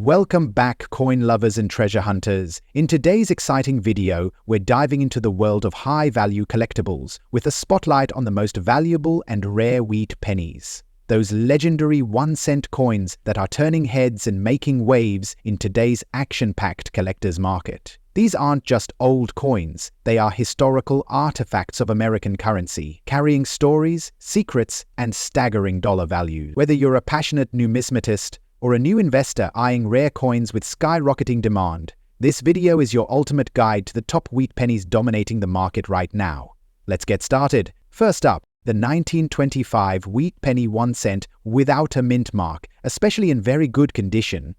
Welcome back, coin lovers and treasure hunters. In today's exciting video, we're diving into the world of high-value collectibles with a spotlight on the most valuable and rare wheat pennies. Those legendary 1-cent coins that are turning heads and making waves in today's action-packed collector's market. These aren't just old coins, they are historical artifacts of American currency, carrying stories, secrets, and staggering dollar value. Whether you're a passionate numismatist or a new investor eyeing rare coins with skyrocketing demand, this video is your ultimate guide to the top wheat pennies dominating the market right now. Let's get started. First up, the 1925 wheat penny 1 cent without a mint mark, especially in very good condition.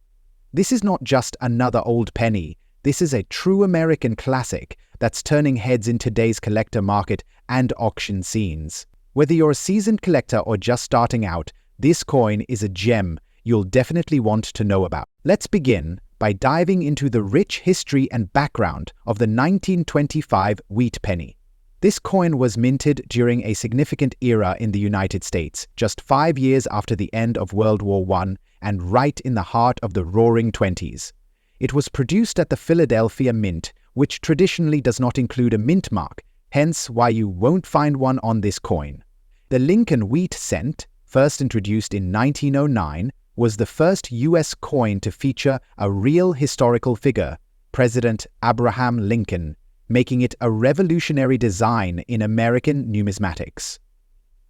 This is not just another old penny. This is a true American classic that's turning heads in today's collector market and auction scenes. Whether you're a seasoned collector or just starting out, this coin is a gem you'll definitely want to know about. Let's begin by diving into the rich history and background of the 1925 wheat penny. This coin was minted during a significant era in the United States, just 5 years after the end of World War I and right in the heart of the Roaring Twenties. It was produced at the Philadelphia Mint, which traditionally does not include a mint mark, hence why you won't find one on this coin. The Lincoln wheat cent, first introduced in 1909, was the first U.S. coin to feature a real historical figure, President Abraham Lincoln, making it a revolutionary design in American numismatics.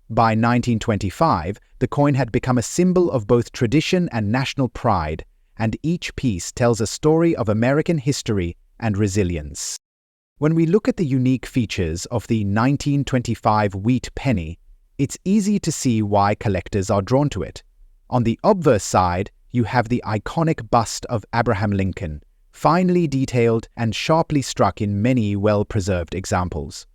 By 1925, the coin had become a symbol of both tradition and national pride, and each piece tells a story of American history and resilience. When we look at the unique features of the 1925 wheat penny, it's easy to see why collectors are drawn to it. On the obverse side, you have the iconic bust of Abraham Lincoln, finely detailed and sharply struck in many well-preserved examples.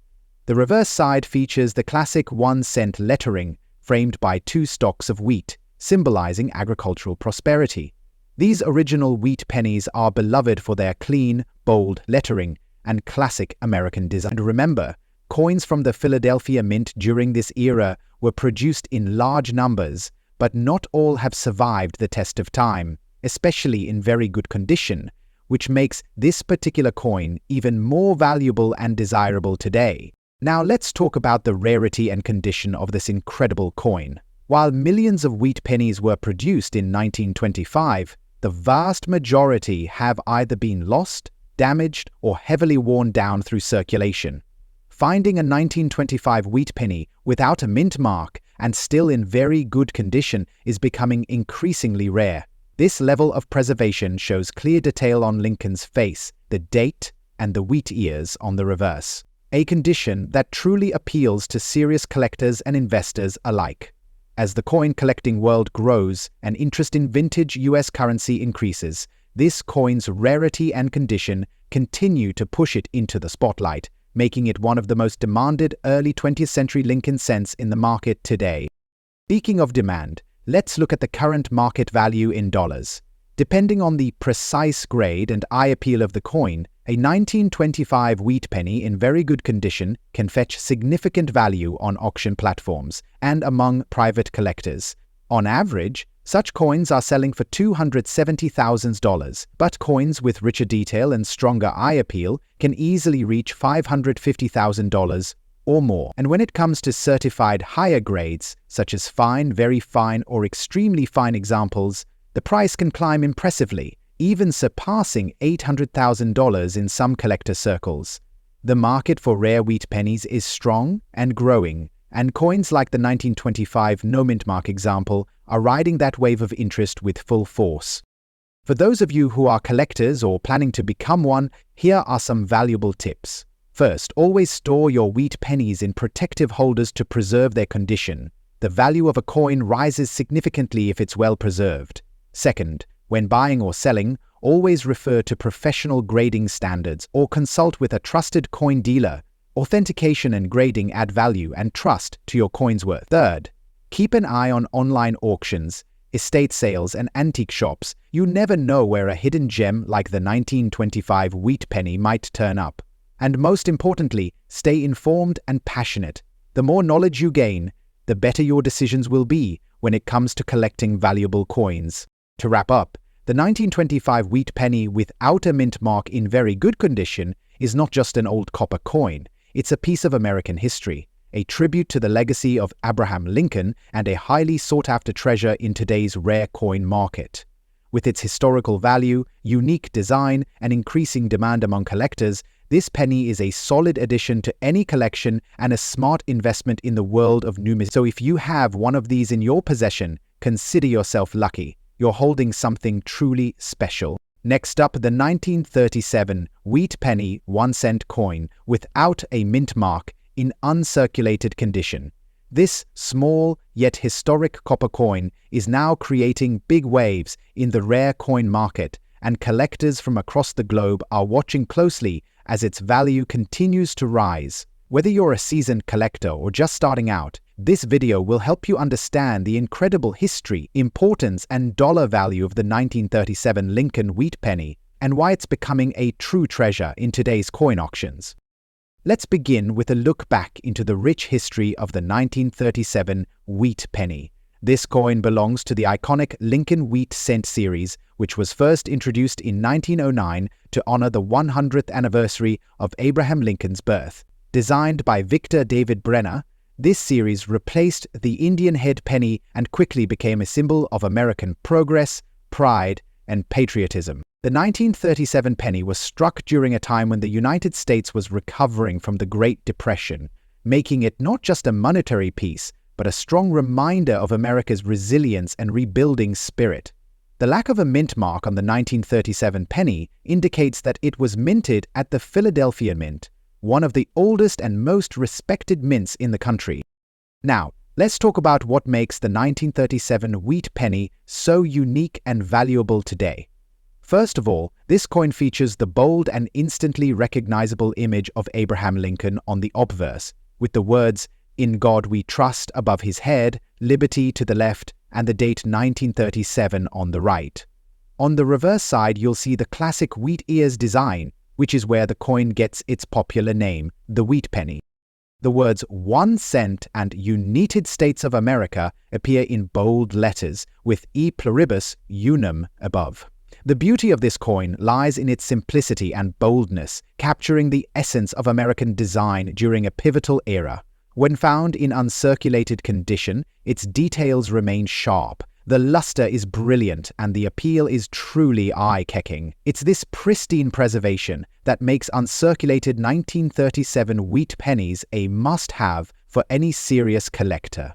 The reverse side features the classic 1-cent lettering framed by 2 stalks of wheat, symbolizing agricultural prosperity. These original wheat pennies are beloved for their clean, bold lettering and classic American design. And remember, coins from the Philadelphia Mint during this era were produced in large numbers, but not all have survived the test of time, especially in very good condition, which makes this particular coin even more valuable and desirable today. Now let's talk about the rarity and condition of this incredible coin. While millions of wheat pennies were produced in 1925, the vast majority have either been lost, damaged, or heavily worn down through circulation. Finding a 1925 wheat penny without a mint mark and still in very good condition is becoming increasingly rare. This level of preservation shows clear detail on Lincoln's face, the date, and the wheat ears on the reverse, a condition that truly appeals to serious collectors and investors alike. As the coin collecting world grows and interest in vintage US currency increases, this coin's rarity and condition continue to push it into the spotlight, making it one of the most demanded early 20th century Lincoln cents in the market today. Speaking of demand, let's look at the current market value in dollars. Depending on the precise grade and eye appeal of the coin, a 1925 wheat penny in very good condition can fetch significant value on auction platforms and among private collectors. On average, such coins are selling for $270,000, but coins with richer detail and stronger eye appeal can easily reach $550,000 or more. And when it comes to certified higher grades, such as fine, very fine, or extremely fine examples, the price can climb impressively, even surpassing $800,000 in some collector circles. The market for rare wheat pennies is strong and growing, and coins like the 1925 no mint mark example are riding that wave of interest with full force. For those of you who are collectors or planning to become one, here are some valuable tips. First, always store your wheat pennies in protective holders to preserve their condition. The value of a coin rises significantly if it's well preserved. Second, when buying or selling, always refer to professional grading standards or consult with a trusted coin dealer. Authentication and grading add value and trust to your coin's worth. Third, keep an eye on online auctions, estate sales, and antique shops. You never know where a hidden gem like the 1925 wheat penny might turn up. And most importantly, stay informed and passionate. The more knowledge you gain, the better your decisions will be when it comes to collecting valuable coins. To wrap up, The 1925 wheat penny without a mint mark in very good condition is not just an old copper coin, it's a piece of American history, a tribute to the legacy of Abraham Lincoln and a highly sought-after treasure in today's rare coin market. With its historical value, unique design, and increasing demand among collectors, this penny is a solid addition to any collection and a smart investment in the world of numismatics. So if you have one of these in your possession, consider yourself lucky. You're holding something truly special. Next up, the 1937 wheat penny 1-cent coin without a mint mark in uncirculated condition. This small yet historic copper coin is now creating big waves in the rare coin market, and collectors from across the globe are watching closely as its value continues to rise. Whether you're a seasoned collector or just starting out, this video will help you understand the incredible history, importance, and dollar value of the 1937 Lincoln wheat penny and why it's becoming a true treasure in today's coin auctions. Let's begin with a look back into the rich history of the 1937 wheat penny. This coin belongs to the iconic Lincoln Wheat Cent series, which was first introduced in 1909 to honor the 100th anniversary of Abraham Lincoln's birth. Designed by Victor David Brenner, this series replaced the Indian head penny and quickly became a symbol of American progress, pride, and patriotism. The 1937 penny was struck during a time when the United States was recovering from the Great Depression, making it not just a monetary piece, but a strong reminder of America's resilience and rebuilding spirit. The lack of a mint mark on the 1937 penny indicates that it was minted at the Philadelphia Mint, one of the oldest and most respected mints in the country. Now, let's talk about what makes the 1937 wheat penny so unique and valuable today. First of all, this coin features the bold and instantly recognizable image of Abraham Lincoln on the obverse, with the words, "In God we trust" above his head, "Liberty" to the left, and the date 1937 on the right. On the reverse side, you'll see the classic wheat ears design, which is where the coin gets its popular name, the wheat penny. The words 1 cent and United States of America appear in bold letters, with E pluribus unum above. The beauty of this coin lies in its simplicity and boldness, capturing the essence of American design during a pivotal era. When found in uncirculated condition, its details remain sharp. The luster is brilliant and the appeal is truly eye-catching. It's this pristine preservation that makes uncirculated 1937 wheat pennies a must-have for any serious collector.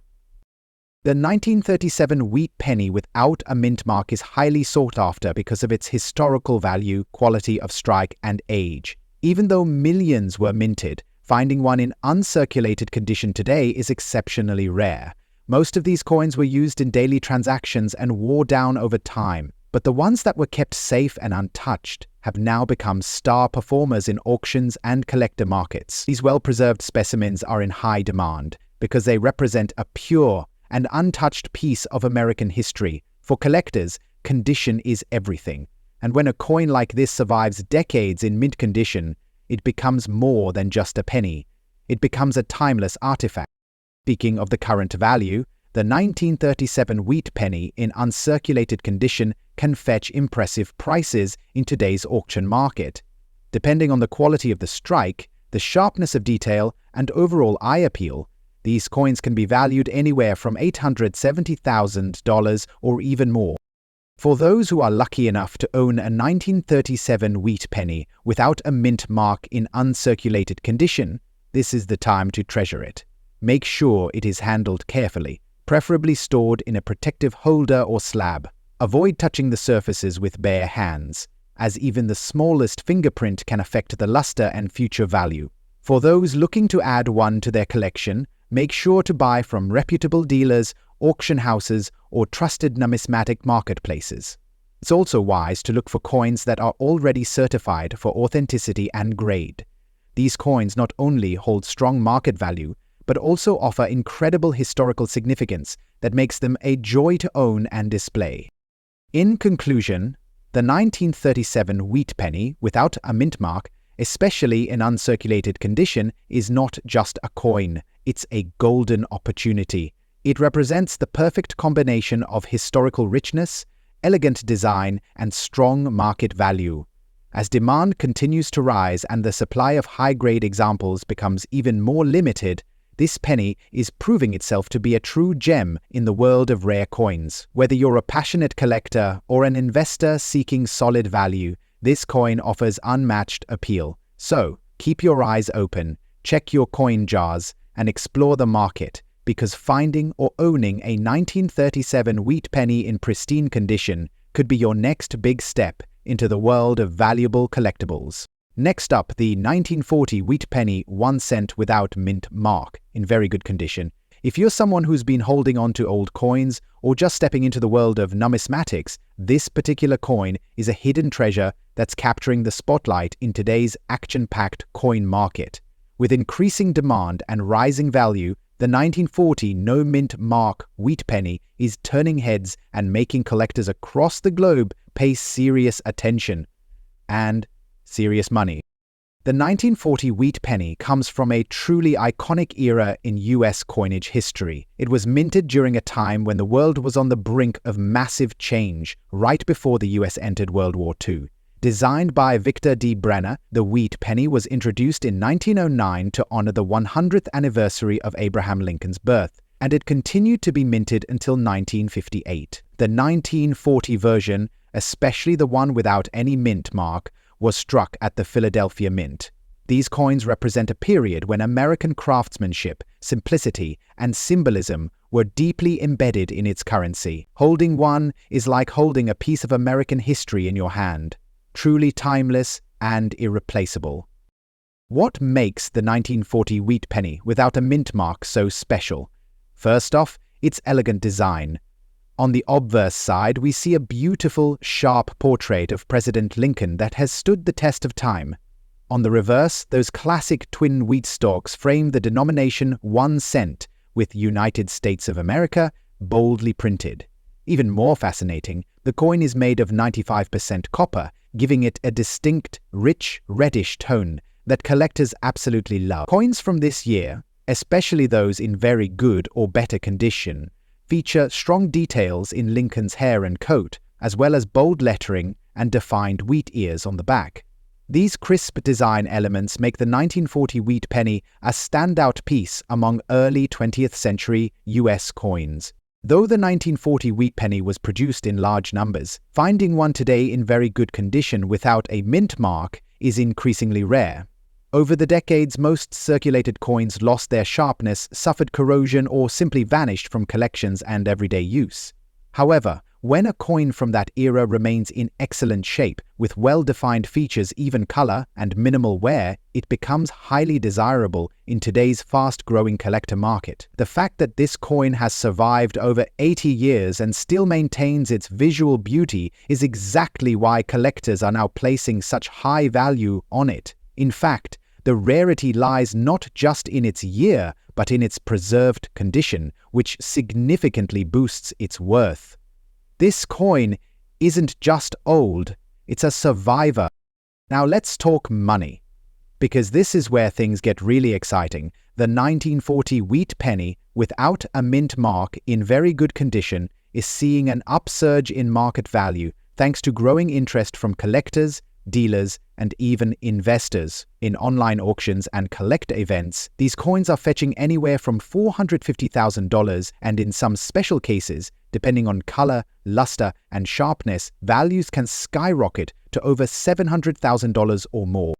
The 1937 wheat penny without a mint mark is highly sought after because of its historical value, quality of strike, and age. Even though millions were minted, finding one in uncirculated condition today is exceptionally rare. Most of these coins were used in daily transactions and wore down over time, but the ones that were kept safe and untouched have now become star performers in auctions and collector markets. These well-preserved specimens are in high demand because they represent a pure and untouched piece of American history. For collectors, condition is everything. And when a coin like this survives decades in mint condition, it becomes more than just a penny. It becomes a timeless artifact. Speaking of the current value, the 1937 wheat penny in uncirculated condition can fetch impressive prices in today's auction market. Depending on the quality of the strike, the sharpness of detail, and overall eye appeal, these coins can be valued anywhere from $870,000 or even more. For those who are lucky enough to own a 1937 wheat penny without a mint mark in uncirculated condition, this is the time to treasure it. Make sure it is handled carefully, preferably stored in a protective holder or slab. Avoid touching the surfaces with bare hands, as even the smallest fingerprint can affect the luster and future value. For those looking to add one to their collection, make sure to buy from reputable dealers, auction houses, or trusted numismatic marketplaces. It's also wise to look for coins that are already certified for authenticity and grade. These coins not only hold strong market value, but also offer incredible historical significance that makes them a joy to own and display. In conclusion, the 1937 wheat penny without a mint mark, especially in uncirculated condition, is not just a coin, it's a golden opportunity. It represents the perfect combination of historical richness, elegant design, and strong market value. As demand continues to rise and the supply of high-grade examples becomes even more limited, this penny is proving itself to be a true gem in the world of rare coins. Whether you're a passionate collector or an investor seeking solid value, this coin offers unmatched appeal. So, keep your eyes open, check your coin jars, and explore the market, because finding or owning a 1937 wheat penny in pristine condition could be your next big step into the world of valuable collectibles. Next up, the 1940 wheat penny 1 cent without mint mark, in very good condition. If you're someone who's been holding on to old coins or just stepping into the world of numismatics, this particular coin is a hidden treasure that's capturing the spotlight in today's action-packed coin market. With increasing demand and rising value, the 1940 no mint mark wheat penny is turning heads and making collectors across the globe pay serious attention and serious money. The 1940 wheat penny comes from a truly iconic era in US coinage history. It was minted during a time when the world was on the brink of massive change, right before the US entered World War II. Designed by Victor D. Brenner, the wheat penny was introduced in 1909 to honor the 100th anniversary of Abraham Lincoln's birth, and it continued to be minted until 1958. The 1940 version, especially the one without any mint mark, was struck at the Philadelphia Mint. These coins represent a period when American craftsmanship, simplicity, and symbolism were deeply embedded in its currency. Holding one is like holding a piece of American history in your hand, truly timeless and irreplaceable. What makes the 1940 wheat penny without a mint mark so special? First off, its elegant design. On the obverse side, we see a beautiful, sharp portrait of President Lincoln that has stood the test of time. On the reverse, those classic twin wheat stalks frame the denomination 1 cent with United States of America boldly printed. Even more fascinating, the coin is made of 95% copper, giving it a distinct, rich, reddish tone that collectors absolutely love. Coins from this year, especially those in very good or better condition, feature strong details in Lincoln's hair and coat, as well as bold lettering and defined wheat ears on the back. These crisp design elements make the 1940 wheat penny a standout piece among early 20th century US coins. Though the 1940 wheat penny was produced in large numbers, finding one today in very good condition without a mint mark is increasingly rare. Over the decades, most circulated coins lost their sharpness, suffered corrosion, or simply vanished from collections and everyday use. However, when a coin from that era remains in excellent shape, with well-defined features, even color, and minimal wear, it becomes highly desirable in today's fast-growing collector market. The fact that this coin has survived over 80 years and still maintains its visual beauty is exactly why collectors are now placing such high value on it. In fact, the rarity lies not just in its year, but in its preserved condition, which significantly boosts its worth. This coin isn't just old, it's a survivor. Now let's talk money, because this is where things get really exciting. The 1940 wheat penny, without a mint mark, in very good condition, is seeing an upsurge in market value thanks to growing interest from collectors, dealers, and even investors. In online auctions and collector events, these coins are fetching anywhere from $450,000, and in some special cases, depending on color, luster, and sharpness, values can skyrocket to over $700,000 or more.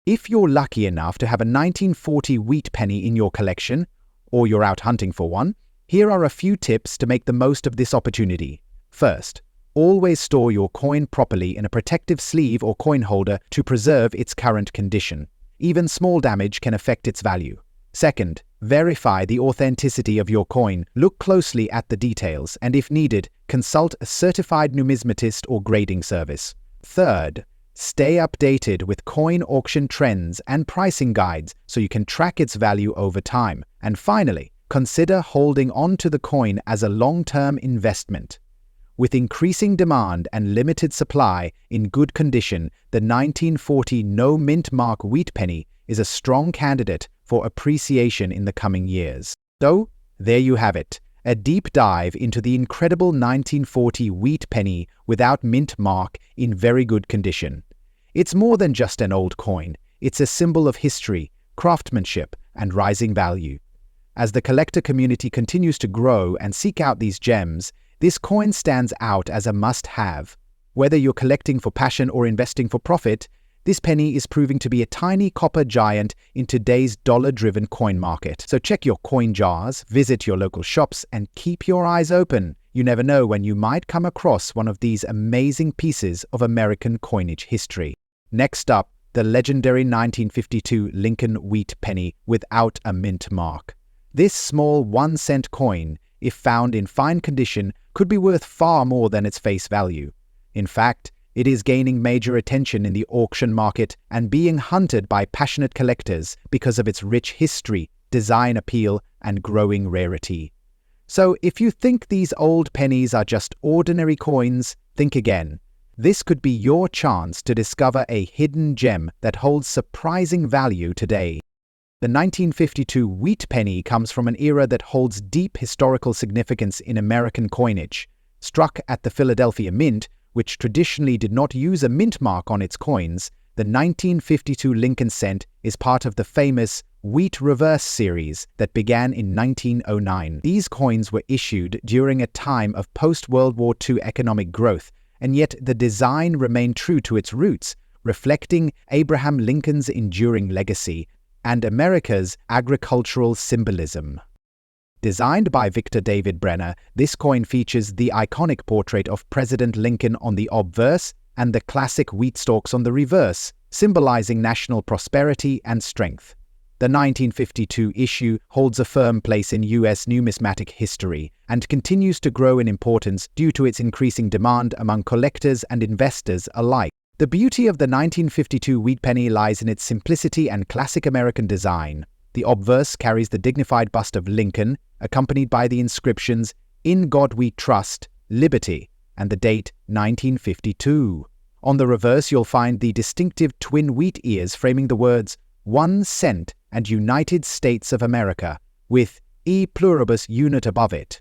If you're lucky enough to have a 1940 wheat penny in your collection, or you're out hunting for one, here are a few tips to make the most of this opportunity. First, always store your coin properly in a protective sleeve or coin holder to preserve its current condition. Even small damage can affect its value. Second, verify the authenticity of your coin. Look closely at the details, and if needed, consult a certified numismatist or grading service. Third, stay updated with coin auction trends and pricing guides so you can track its value over time. And finally, consider holding on to the coin as a long-term investment. With increasing demand and limited supply in good condition, the 1940 no mint mark wheat penny is a strong candidate for appreciation in the coming years. So, there you have it, a deep dive into the incredible 1940 wheat penny without mint mark in very good condition. It's more than just an old coin, it's a symbol of history, craftsmanship, and rising value. As the collector community continues to grow and seek out these gems, this coin stands out as a must-have. Whether you're collecting for passion or investing for profit, this penny is proving to be a tiny copper giant in today's dollar-driven coin market. So check your coin jars, visit your local shops, and keep your eyes open. You never know when you might come across one of these amazing pieces of American coinage history. Next up, the legendary 1952 Lincoln wheat penny without a mint mark. This small 1-cent coin, if found in fine condition, could be worth far more than its face value. In fact, it is gaining major attention in the auction market and being hunted by passionate collectors because of its rich history, design appeal, and growing rarity. So if you think these old pennies are just ordinary coins, think again. This could be your chance to discover a hidden gem that holds surprising value today. The 1952 wheat penny comes from an era that holds deep historical significance in American coinage. Struck at the Philadelphia Mint, which traditionally did not use a mint mark on its coins, the 1952 Lincoln cent is part of the famous Wheat Reverse series that began in 1909. These coins were issued during a time of post-World War II economic growth, and yet the design remained true to its roots, reflecting Abraham Lincoln's enduring legacy and America's agricultural symbolism. Designed by Victor David Brenner, this coin features the iconic portrait of President Lincoln on the obverse and the classic wheat stalks on the reverse, symbolizing national prosperity and strength. The 1952 issue holds a firm place in U.S. numismatic history and continues to grow in importance due to its increasing demand among collectors and investors alike. The beauty of the 1952 wheat penny lies in its simplicity and classic American design. The obverse carries the dignified bust of Lincoln, accompanied by the inscriptions, "In God We Trust, Liberty," and the date 1952. On the reverse, you'll find the distinctive twin wheat ears framing the words 1 cent and United States of America, with E pluribus unit above it.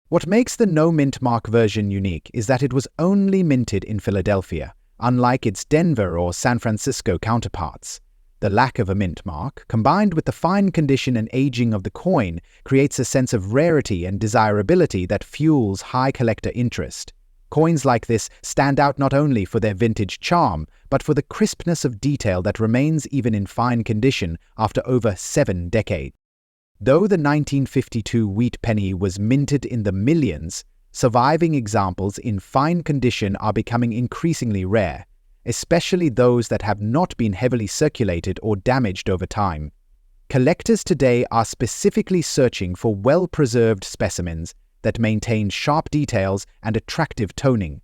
What makes the no-mint mark version unique is that it was only minted in Philadelphia, unlike its Denver or San Francisco counterparts. The lack of a mint mark, combined with the fine condition and aging of the coin, creates a sense of rarity and desirability that fuels high collector interest. Coins like this stand out not only for their vintage charm, but for the crispness of detail that remains even in fine condition after over 7 decades. Though the 1952 wheat penny was minted in the millions, surviving examples in fine condition are becoming increasingly rare, especially those that have not been heavily circulated or damaged over time. Collectors today are specifically searching for well-preserved specimens that maintain sharp details and attractive toning,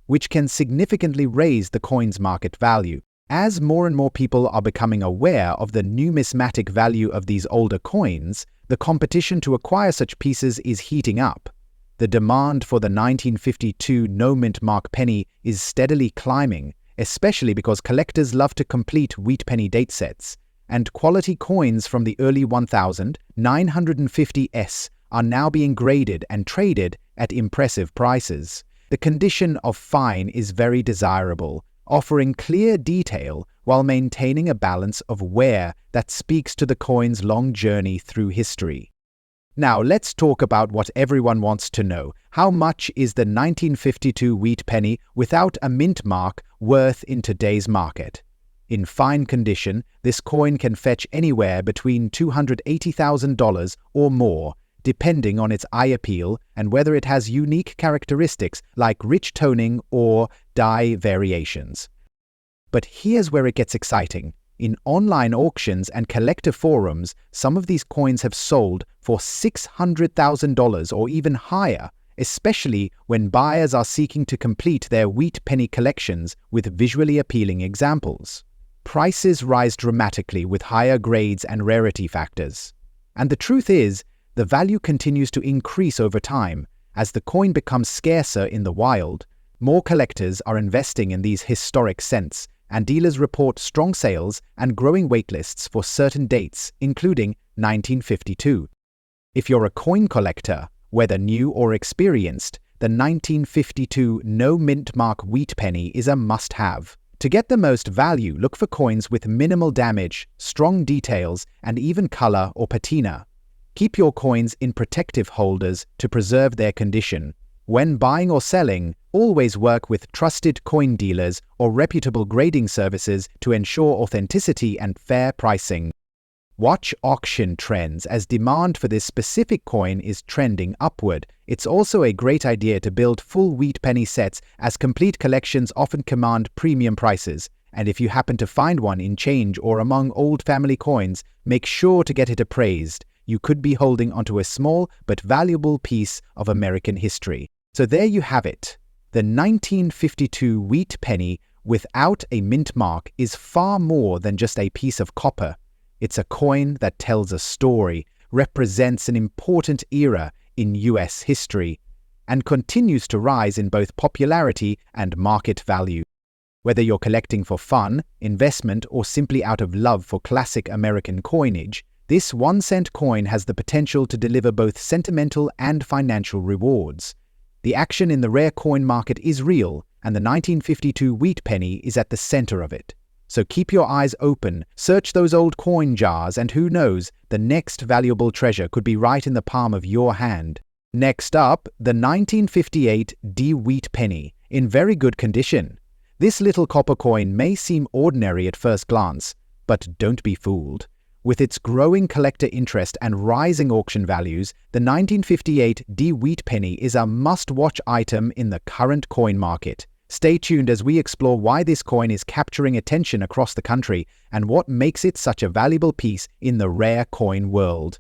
which can significantly raise the coin's market value. As more and more people are becoming aware of the numismatic value of these older coins, the competition to acquire such pieces is heating up. The demand for the 1952 no-mint mark penny is steadily climbing, especially because collectors love to complete wheat penny date sets, and quality coins from the early 1950s are now being graded and traded at impressive prices. The condition of fine is very desirable, offering clear detail while maintaining a balance of wear that speaks to the coin's long journey through history. Now let's talk about what everyone wants to know. How much is the 1952 wheat penny without a mint mark worth in today's market? In fine condition, this coin can fetch anywhere between $280,000 or more, depending on its eye appeal and whether it has unique characteristics like rich toning or die variations. But here's where it gets exciting. In online auctions and collector forums, some of these coins have sold for $600,000 or even higher, especially when buyers are seeking to complete their wheat penny collections with visually appealing examples. Prices rise dramatically with higher grades and rarity factors. And the truth is, the value continues to increase over time. As the coin becomes scarcer in the wild, more collectors are investing in these historic cents, and dealers report strong sales and growing waitlists for certain dates, including 1952. If you're a coin collector Whether new or experienced, the 1952 no mint mark wheat penny is a must-have. To get the most value, look for coins with minimal damage, strong details, and even color or patina. Keep your coins in protective holders to preserve their condition. When buying or selling, always work with trusted coin dealers or reputable grading services to ensure authenticity and fair pricing. Watch auction trends as demand for this specific coin is trending upward. It's also a great idea to build full wheat penny sets, as complete collections often command premium prices. And if you happen to find one in change or among old family coins, make sure to get it appraised. You could be holding onto a small but valuable piece of American history. So there you have it. The 1952 wheat penny without a mint mark is far more than just a piece of copper. It's a coin that tells a story, represents an important era in US history, and continues to rise in both popularity and market value. Whether you're collecting for fun, investment, or simply out of love for classic American coinage, this 1-cent coin has the potential to deliver both sentimental and financial rewards. The action in the rare coin market is real, and the 1952 wheat penny is at the center of it. So keep your eyes open, search those old coin jars, and who knows, the next valuable treasure could be right in the palm of your hand. Next up, the 1958 D wheat penny, in very good condition. This little copper coin may seem ordinary at first glance, but don't be fooled. With its growing collector interest and rising auction values, the 1958 D wheat penny is a must-watch item in the current coin market. Stay tuned as we explore why this coin is capturing attention across the country and what makes it such a valuable piece in the rare coin world.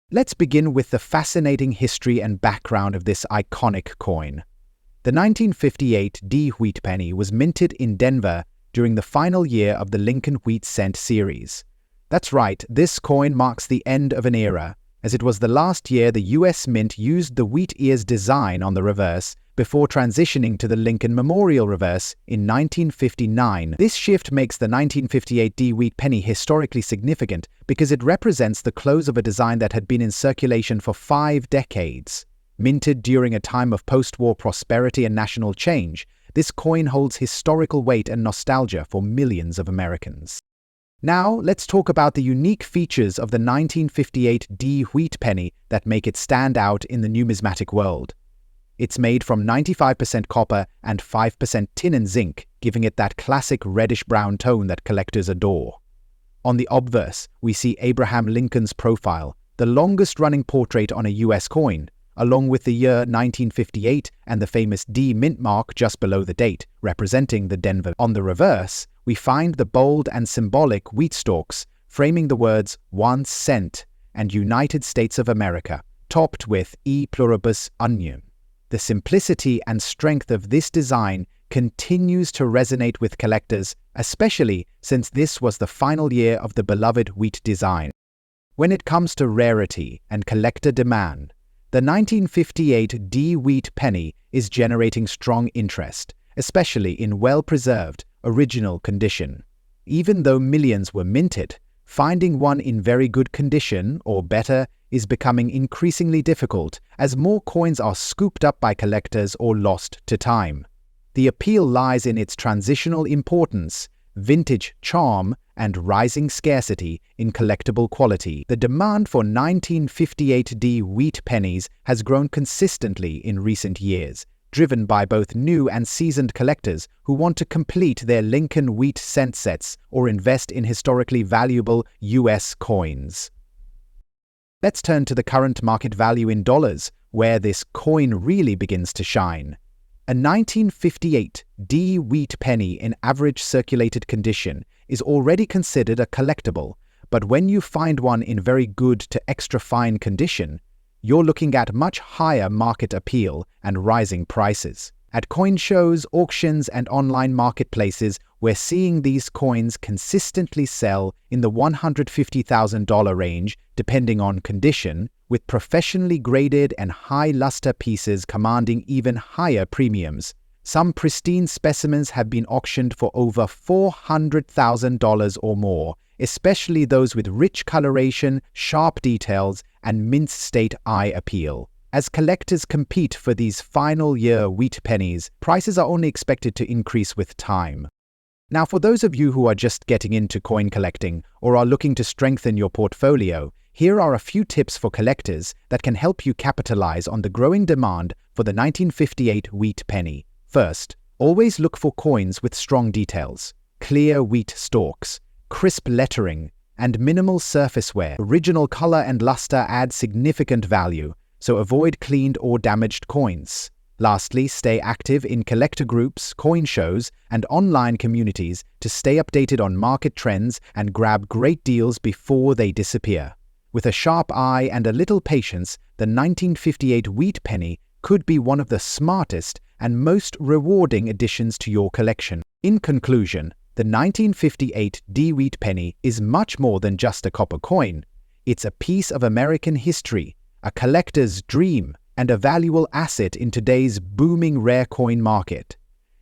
Let's begin with the fascinating history and background of this iconic coin. The 1958 D wheat penny was minted in Denver during the final year of the Lincoln Wheat Cent series. That's right, this coin marks the end of an era, as it was the last year the US Mint used the wheat ears design on the reverse before transitioning to the Lincoln Memorial reverse in 1959. This shift makes the 1958 D wheat penny historically significant because it represents the close of a design that had been in circulation for 5 decades. Minted during a time of post-war prosperity and national change, this coin holds historical weight and nostalgia for millions of Americans. Now, let's talk about the unique features of the 1958 D wheat penny that make it stand out in the numismatic world. It's made from 95% copper and 5% tin and zinc, giving it that classic reddish-brown tone that collectors adore. On the obverse, we see Abraham Lincoln's profile, the longest-running portrait on a US coin, along with the year 1958 and the famous D mint mark just below the date, representing the Denver. On the reverse, we find the bold and symbolic wheat stalks, framing the words 1 cent and United States of America, topped with E pluribus unum. The simplicity and strength of this design continues to resonate with collectors, especially since this was the final year of the beloved wheat design. When it comes to rarity and collector demand, the 1958 D wheat penny is generating strong interest, especially in well-preserved, original condition. Even though millions were minted, finding one in very good condition, or better, is becoming increasingly difficult as more coins are scooped up by collectors or lost to time. The appeal lies in its transitional importance, vintage charm, and rising scarcity in collectible quality. The demand for 1958 D wheat pennies has grown consistently in recent years, driven by both new and seasoned collectors who want to complete their Lincoln Wheat Cent sets or invest in historically valuable US coins. Let's turn to the current market value in dollars, where this coin really begins to shine. A 1958 D wheat penny in average circulated condition is already considered a collectible, but when you find one in very good to extra fine condition, you're looking at much higher market appeal and rising prices. At coin shows, auctions, and online marketplaces, we're seeing these coins consistently sell in the $150,000 range, depending on condition, with professionally graded and high-luster pieces commanding even higher premiums. Some pristine specimens have been auctioned for over $400,000 or more, especially those with rich coloration, sharp details, and mint state eye appeal. As collectors compete for these final year wheat pennies, prices are only expected to increase with time. Now, for those of you who are just getting into coin collecting or are looking to strengthen your portfolio, here are a few tips for collectors that can help you capitalize on the growing demand for the 1958 wheat penny. First, always look for coins with strong details, clear wheat stalks, crisp lettering, and minimal surface wear. Original color and luster add significant value, so avoid cleaned or damaged coins. Lastly, stay active in collector groups, coin shows, and online communities to stay updated on market trends and grab great deals before they disappear. With a sharp eye and a little patience, the 1958 wheat penny could be one of the smartest and most rewarding additions to your collection. In conclusion, the 1958 wheat penny is much more than just a copper coin. It's a piece of American history, a collector's dream, and a valuable asset in today's booming rare coin market.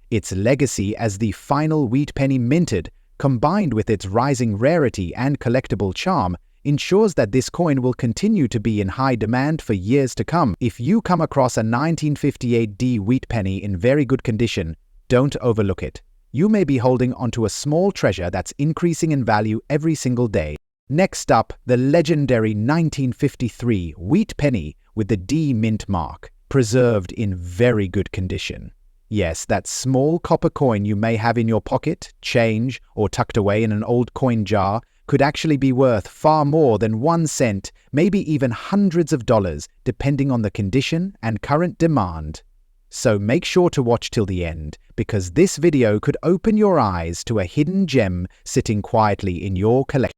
Its legacy as the final wheat penny minted, combined with its rising rarity and collectible charm, ensures that this coin will continue to be in high demand for years to come. If you come across a 1958 wheat penny in very good condition, don't overlook it. You may be holding onto a small treasure that's increasing in value every single day. Next up, the legendary 1953 wheat penny with the D mint mark, preserved in very good condition. Yes, that small copper coin you may have in your pocket, change, or tucked away in an old coin jar could actually be worth far more than 1 cent, maybe even hundreds of dollars, depending on the condition and current demand. So make sure to watch till the end, because this video could open your eyes to a hidden gem sitting quietly in your collection.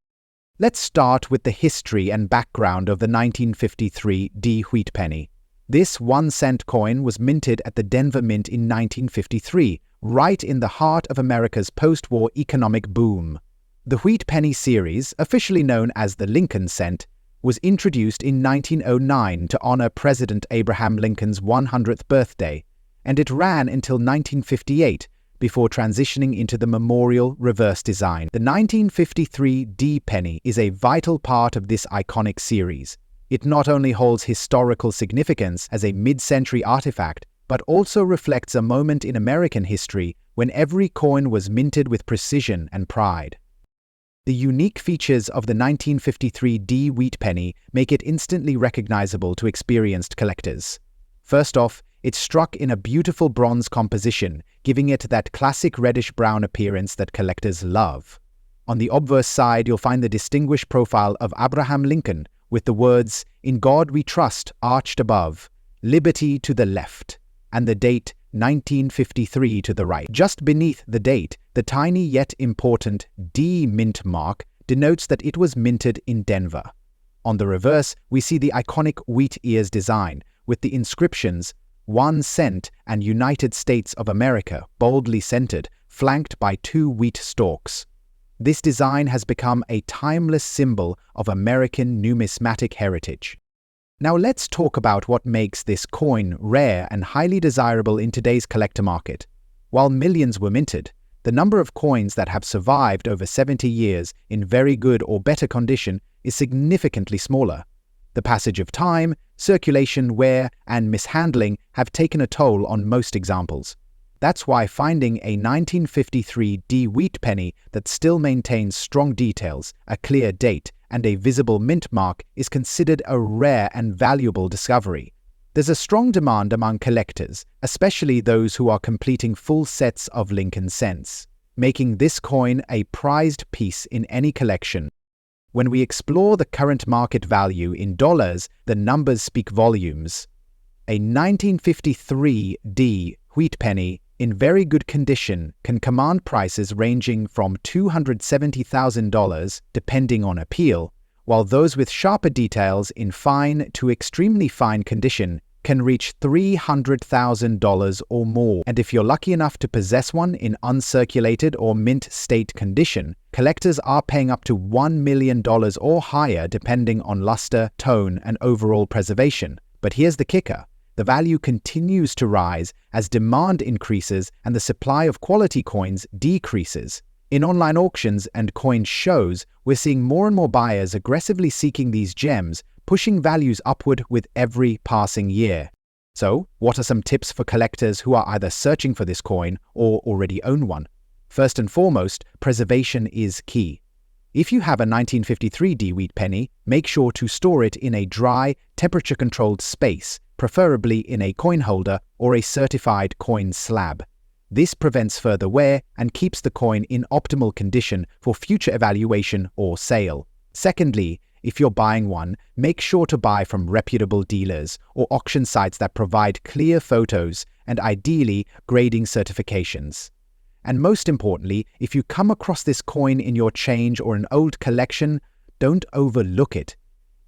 Let's start with the history and background of the 1953 wheat penny. This 1 cent coin was minted at the Denver Mint in 1953, right in the heart of America's post-war economic boom. The wheat penny series, officially known as the Lincoln cent, was introduced in 1909 to honor President Abraham Lincoln's 100th birthday, and it ran until 1958, before transitioning into the memorial reverse design. The 1953 penny is a vital part of this iconic series. It not only holds historical significance as a mid-century artifact, but also reflects a moment in American history when every coin was minted with precision and pride. The unique features of the 1953 wheat penny make it instantly recognizable to experienced collectors. First off, it's struck in a beautiful bronze composition, giving it that classic reddish-brown appearance that collectors love. On the obverse side, you'll find the distinguished profile of Abraham Lincoln, with the words, "In God we trust," arched above, "Liberty" to the left, and the date 1953 to the right. Just beneath the date, the tiny yet important D mint mark denotes that it was minted in Denver. On the reverse, we see the iconic wheat ears design, with the inscriptions 1 cent and United States of America boldly centered, flanked by 2 wheat stalks. This design has become a timeless symbol of American numismatic heritage. Now let's talk about what makes this coin rare and highly desirable in today's collector market. While millions were minted, the number of coins that have survived over 70 years in very good or better condition is significantly smaller. The passage of time, circulation, wear, and mishandling have taken a toll on most examples. That's why finding a 1953 wheat penny that still maintains strong details, a clear date, and a visible mint mark is considered a rare and valuable discovery. There's a strong demand among collectors, especially those who are completing full sets of Lincoln cents, making this coin a prized piece in any collection. When we explore the current market value in dollars, the numbers speak volumes. A 1953 wheat penny in very good condition can command prices ranging from $270,000 depending on appeal, while those with sharper details in fine to extremely fine condition can reach $300,000 or more. And if you're lucky enough to possess one in uncirculated or mint state condition, collectors are paying up to $1 million or higher depending on luster, tone, and overall preservation. But here's the kicker. The value continues to rise as demand increases and the supply of quality coins decreases. In online auctions and coin shows, we're seeing more and more buyers aggressively seeking these gems, pushing values upward with every passing year. So, what are some tips for collectors who are either searching for this coin or already own one? First and foremost, preservation is key. If you have a 1953 D-Wheat penny, make sure to store it in a dry, temperature-controlled space, preferably in a coin holder or a certified coin slab. This prevents further wear and keeps the coin in optimal condition for future evaluation or sale. Secondly, if you're buying one, make sure to buy from reputable dealers or auction sites that provide clear photos and ideally grading certifications. And most importantly, if you come across this coin in your change or an old collection, don't overlook it.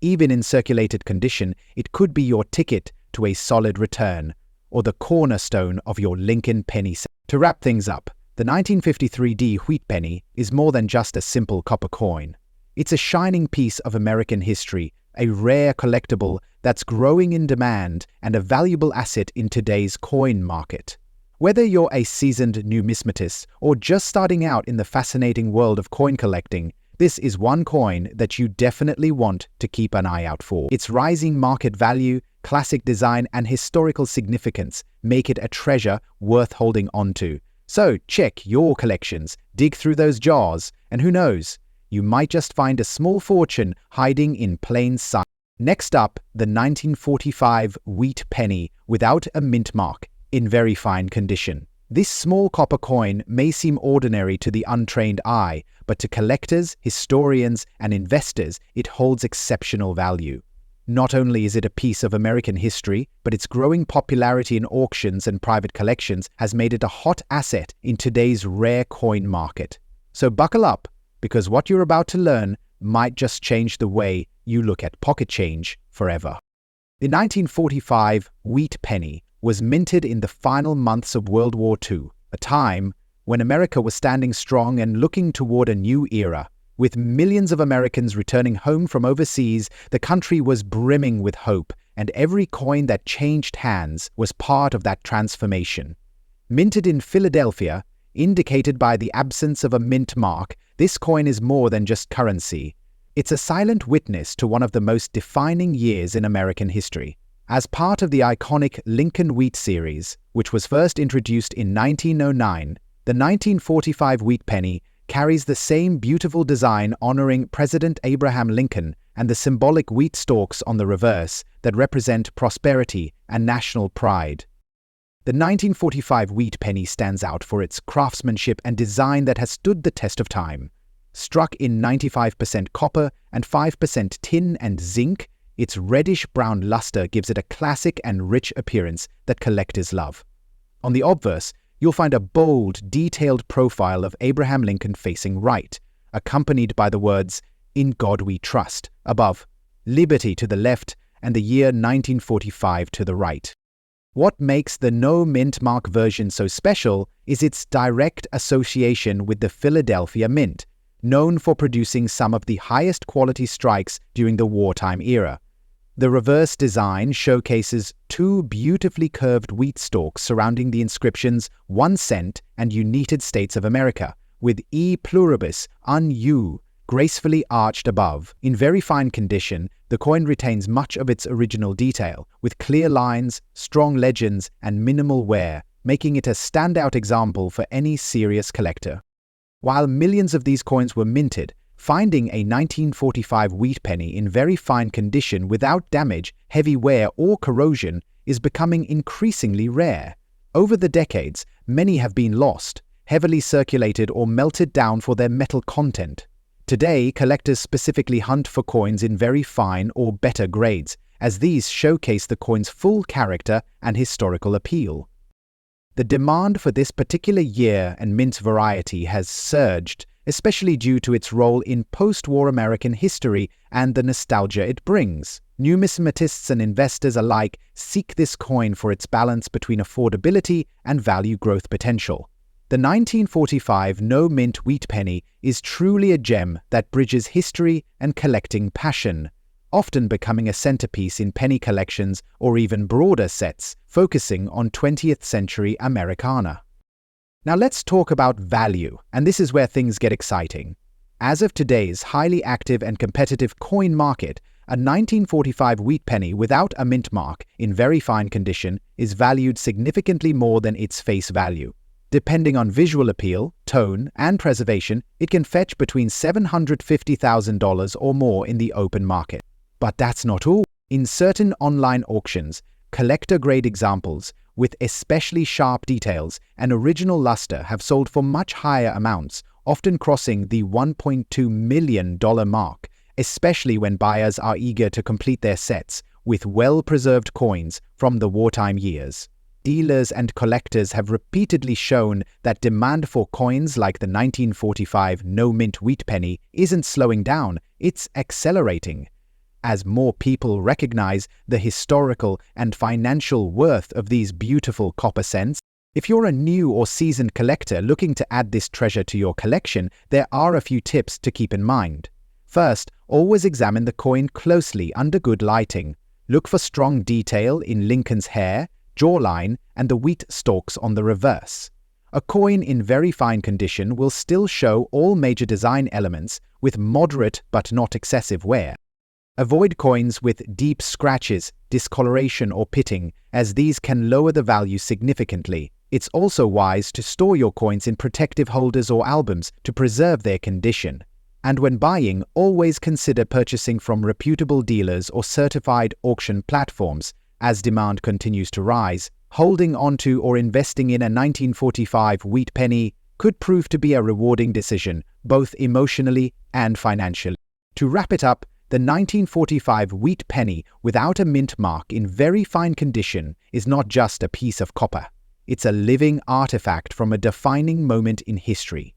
Even in circulated condition, it could be your ticket to a solid return, or the cornerstone of your Lincoln penny set. To wrap things up, the 1953 D-Wheat penny is more than just a simple copper coin. It's a shining piece of American history, a rare collectible that's growing in demand and a valuable asset in today's coin market. Whether you're a seasoned numismatist or just starting out in the fascinating world of coin collecting, this is one coin that you definitely want to keep an eye out for. Its rising market value, classic design, and historical significance make it a treasure worth holding onto. So check your collections, dig through those jars, and who knows, you might just find a small fortune hiding in plain sight. Next up, the 1945 wheat penny without a mint mark, in very fine condition. This small copper coin may seem ordinary to the untrained eye, but to collectors, historians, and investors, it holds exceptional value. Not only is it a piece of American history, but its growing popularity in auctions and private collections has made it a hot asset in today's rare coin market. So buckle up, because what you're about to learn might just change the way you look at pocket change forever. The 1945 wheat penny was minted in the final months of World War II, a time when America was standing strong and looking toward a new era. With millions of Americans returning home from overseas, the country was brimming with hope, and every coin that changed hands was part of that transformation. Minted in Philadelphia, indicated by the absence of a mint mark, this coin is more than just currency. It's a silent witness to one of the most defining years in American history. As part of the iconic Lincoln Wheat series, which was first introduced in 1909, the 1945 wheat penny carries the same beautiful design honoring President Abraham Lincoln and the symbolic wheat stalks on the reverse that represent prosperity and national pride. The 1945 wheat penny stands out for its craftsmanship and design that has stood the test of time. Struck in 95% copper and 5% tin and zinc, its reddish-brown luster gives it a classic and rich appearance that collectors love. On the obverse, you'll find a bold, detailed profile of Abraham Lincoln facing right, accompanied by the words, "In God We Trust," above, "Liberty" to the left, and the year 1945 to the right. What makes the no mint mark version so special is its direct association with the Philadelphia Mint, known for producing some of the highest quality strikes during the wartime era. The reverse design showcases two beautifully curved wheat stalks surrounding the inscriptions 1 cent and United States of America, with E pluribus un U gracefully arched above. In very fine condition, the coin retains much of its original detail, with clear lines, strong legends, and minimal wear, making it a standout example for any serious collector. While millions of these coins were minted, finding a 1945 wheat penny in very fine condition without damage, heavy wear, or corrosion is becoming increasingly rare. Over the decades, many have been lost, heavily circulated, or melted down for their metal content. Today, collectors specifically hunt for coins in very fine or better grades, as these showcase the coin's full character and historical appeal. The demand for this particular year and mint variety has surged, especially due to its role in post-war American history and the nostalgia it brings. Numismatists and investors alike seek this coin for its balance between affordability and value growth potential. The 1945 no-mint wheat penny is truly a gem that bridges history and collecting passion, often becoming a centerpiece in penny collections or even broader sets, focusing on 20th century Americana. Now let's talk about value, and this is where things get exciting. As of today's highly active and competitive coin market, A 1945 wheat penny without a mint mark in very fine condition is valued significantly more than its face value. Depending on visual appeal, tone, and preservation, it can fetch between $750,000 or more in the open market. But that's not all. In certain online auctions, collector-grade examples with especially sharp details and original luster have sold for much higher amounts, often crossing the $1.2 million mark, especially when buyers are eager to complete their sets with well-preserved coins from the wartime years. Dealers and collectors have repeatedly shown that demand for coins like the 1945 no-mint wheat penny isn't slowing down, it's accelerating. As more people recognize the historical and financial worth of these beautiful copper cents, if you're a new or seasoned collector looking to add this treasure to your collection, there are a few tips to keep in mind. First, always examine the coin closely under good lighting. Look for strong detail in Lincoln's hair, jawline, and the wheat stalks on the reverse. A coin in very fine condition will still show all major design elements with moderate but not excessive wear. Avoid coins with deep scratches, discoloration, or pitting, as these can lower the value significantly. It's also wise to store your coins in protective holders or albums to preserve their condition. And when buying, always consider purchasing from reputable dealers or certified auction platforms. As demand continues to rise, holding onto or investing in a 1945 wheat penny could prove to be a rewarding decision, both emotionally and financially. To wrap it up, the 1945 wheat penny without a mint mark in very fine condition is not just a piece of copper. It's a living artifact from a defining moment in history.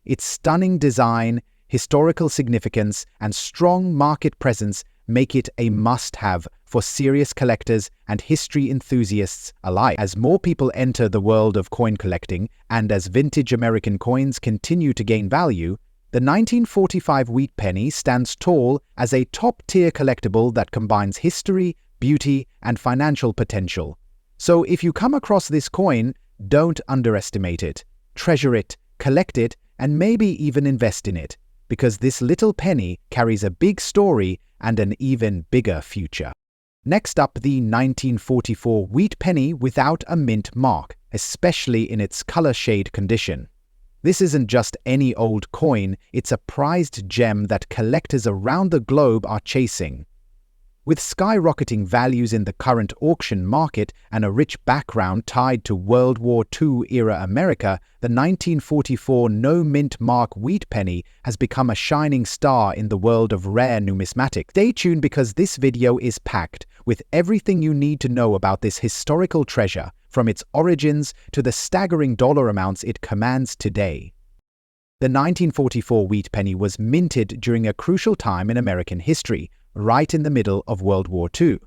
Its stunning design, historical significance, and strong market presence make it a must-have for serious collectors and history enthusiasts alike. As more people enter the world of coin collecting and as vintage American coins continue to gain value, the 1945 wheat penny stands tall as a top-tier collectible that combines history, beauty, and financial potential. So if you come across this coin, don't underestimate it. Treasure it, collect it, and maybe even invest in it, because this little penny carries a big story and an even bigger future. Next up, the 1944 wheat penny without a mint mark, especially in its color shade condition. This isn't just any old coin, it's a prized gem that collectors around the globe are chasing. With skyrocketing values in the current auction market and a rich background tied to World War II-era America, the 1944 no-mint mark wheat penny has become a shining star in the world of rare numismatics. Stay tuned because this video is packed with everything you need to know about this historical treasure, from its origins to the staggering dollar amounts it commands today. The 1944 wheat penny was minted during a crucial time in American history, right in the middle of World War II.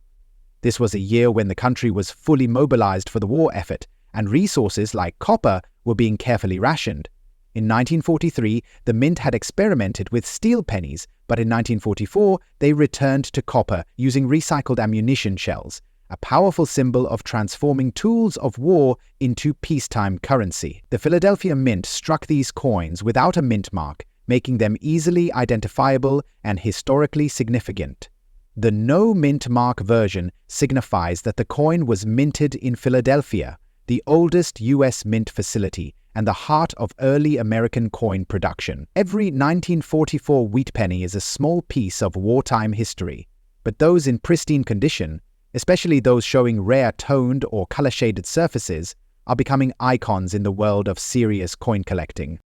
This was a year when the country was fully mobilized for the war effort, and resources like copper were being carefully rationed. In 1943, the mint had experimented with steel pennies, but in 1944, they returned to copper using recycled ammunition shells, a powerful symbol of transforming tools of war into peacetime currency. The Philadelphia Mint struck these coins without a mint mark, making them easily identifiable and historically significant. The no mint mark version signifies that the coin was minted in Philadelphia, the oldest U.S. mint facility and the heart of early American coin production. Every 1944 wheat penny is a small piece of wartime history, but those in pristine condition, especially those showing rare toned or color-shaded surfaces, are becoming icons in the world of serious coin collecting.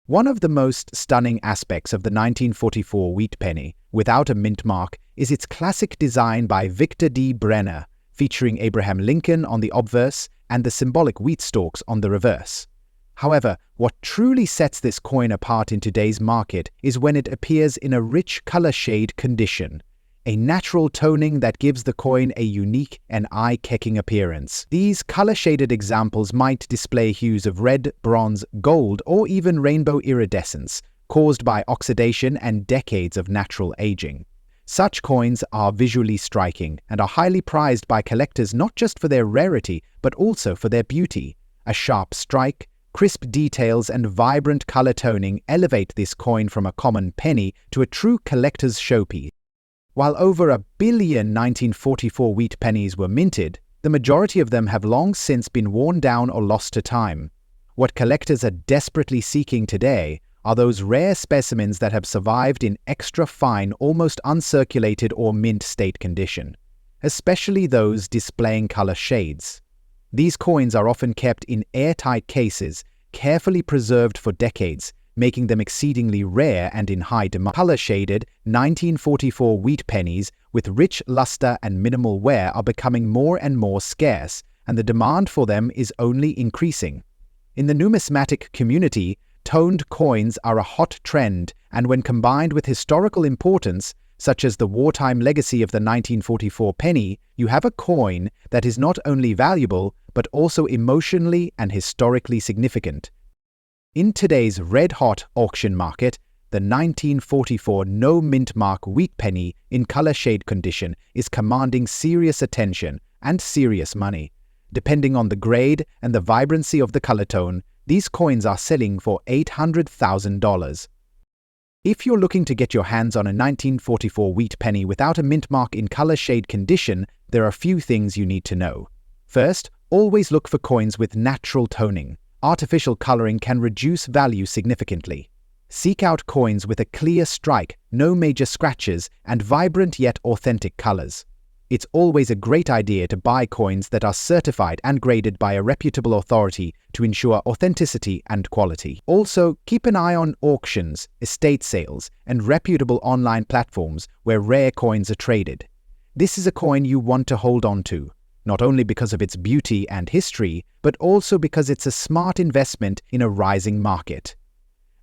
One of the most stunning aspects of the 1944 wheat penny, without a mint mark, is its classic design by Victor D. Brenner, featuring Abraham Lincoln on the obverse and the symbolic wheat stalks on the reverse. However, what truly sets this coin apart in today's market is when it appears in a rich color shade condition, a natural toning that gives the coin a unique and eye-catching appearance. These color-shaded examples might display hues of red, bronze, gold, or even rainbow iridescence, caused by oxidation and decades of natural aging. Such coins are visually striking and are highly prized by collectors not just for their rarity, but also for their beauty. A sharp strike, crisp details, and vibrant color toning elevate this coin from a common penny to a true collector's showpiece. While over 1 billion 1944 wheat pennies were minted, the majority of them have long since been worn down or lost to time. What collectors are desperately seeking today are those rare specimens that have survived in extra fine, almost uncirculated or mint state condition, especially those displaying color shades. These coins are often kept in airtight cases, carefully preserved for decades, making them exceedingly rare and in high demand. Color-shaded 1944 wheat pennies with rich luster and minimal wear are becoming more and more scarce, and the demand for them is only increasing. In the numismatic community, toned coins are a hot trend, and when combined with historical importance, such as the wartime legacy of the 1944 penny, you have a coin that is not only valuable, but also emotionally and historically significant. In today's red-hot auction market, the 1944 no-mint mark wheat penny in color shade condition is commanding serious attention and serious money. Depending on the grade and the vibrancy of the color tone, these coins are selling for $800,000. If you're looking to get your hands on a 1944 wheat penny without a mint mark in color shade condition, there are a few things you need to know. First, always look for coins with natural toning. Artificial coloring can reduce value significantly. Seek out coins with a clear strike, no major scratches, and vibrant yet authentic colors. It's always a great idea to buy coins that are certified and graded by a reputable authority to ensure authenticity and quality. Also, keep an eye on auctions, estate sales, and reputable online platforms where rare coins are traded. This is a coin you want to hold on to, not only because of its beauty and history, but also because it's a smart investment in a rising market.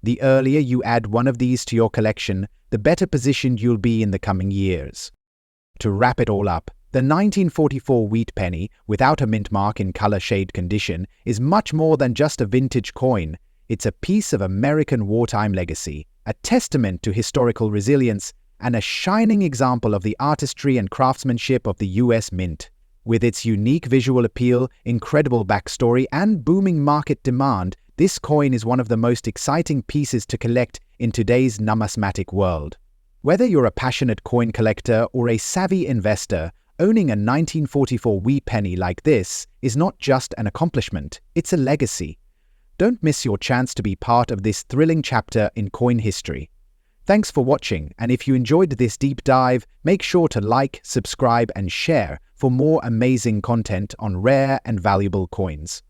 The earlier you add one of these to your collection, the better positioned you'll be in the coming years. To wrap it all up, the 1944 wheat penny, without a mint mark in color shade condition, is much more than just a vintage coin. It's a piece of American wartime legacy, a testament to historical resilience, and a shining example of the artistry and craftsmanship of the U.S. Mint. With its unique visual appeal, incredible backstory, and booming market demand, this coin is one of the most exciting pieces to collect in today's numismatic world. Whether you're a passionate coin collector or a savvy investor, owning a 1944 wheat penny like this is not just an accomplishment, it's a legacy. Don't miss your chance to be part of this thrilling chapter in coin history. Thanks for watching, and if you enjoyed this deep dive, make sure to like, subscribe, and share for more amazing content on rare and valuable coins.